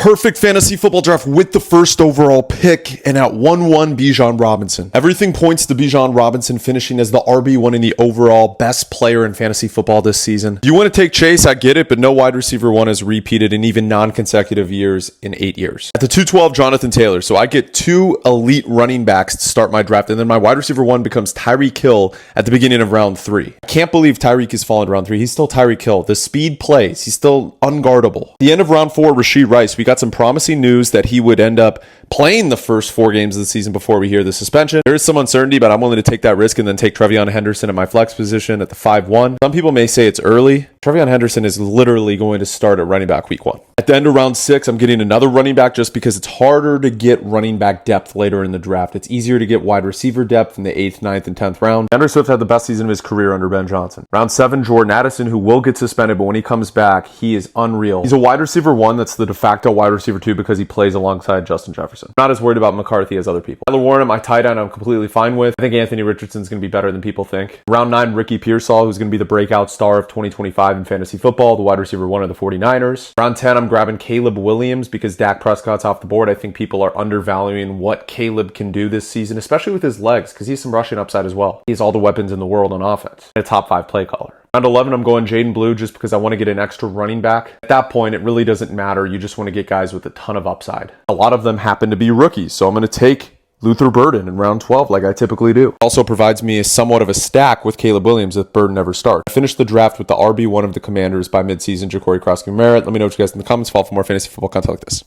Perfect fantasy football draft with the first overall pick, and at 1-1, Bijan Robinson. Everything points to Bijan Robinson finishing as the RB1 in the overall best player in fantasy football this season. You want to take Chase, I get it, but no wide receiver one has repeated in even non-consecutive years in 8 years. At the 212, Jonathan Taylor. So I get 2 elite running backs to start my draft, and then my wide receiver 1 becomes Tyreek Hill at the beginning of round 3. I can't believe Tyreek has fallen to round 3. He's still Tyreek Hill. The speed plays. He's still unguardable. At the end of round 4, Rashee Rice. We got some promising news that he would end up playing the first 4 games of the season before we hear the suspension. There is some uncertainty, but I'm willing to take that risk and then take TreVeyon Henderson at my flex position at the 5-1. Some people may say it's early. TreVeyon Henderson is literally going to start at running back week 1. At the end of round 6, I'm getting another running back just because it's harder to get running back depth later in the draft. It's easier to get wide receiver depth in the 8th, 9th, and 10th round. DeAndre Swift had the best season of his career under Ben Johnson. Round 7, Jordan Addison, who will get suspended, but when he comes back, he is unreal. He's a wide receiver 1 that's the de facto wide receiver 2 because he plays alongside Justin Jefferson. Not as worried about McCarthy as other people. Tyler Warren at my tight end, I'm completely fine with. I think Anthony Richardson's going to be better than people think. Round 9, Ricky Pearsall, who's going to be the breakout star of 2025 in fantasy football, the wide receiver 1 of the 49ers. Round 10, I'm grabbing Caleb Williams because Dak Prescott's off the board. I think people are undervaluing what Caleb can do this season, especially with his legs, because he has some rushing upside as well. He has all the weapons in the world on offense. And a top 5 play caller. Round 11, I'm going Jaden Blue just because I want to get an extra running back. At that point, it really doesn't matter. You just want to get guys with a ton of upside. A lot of them happen to be rookies, so I'm going to take Luther Burden in round 12 like I typically do. Also provides me somewhat of a stack with Caleb Williams if Burden never starts. I finished the draft with the RB1 of the Commanders by midseason, Ja'Cory Cross-Merritt. Let me know what you guys in the comments. Follow for more fantasy football content like this.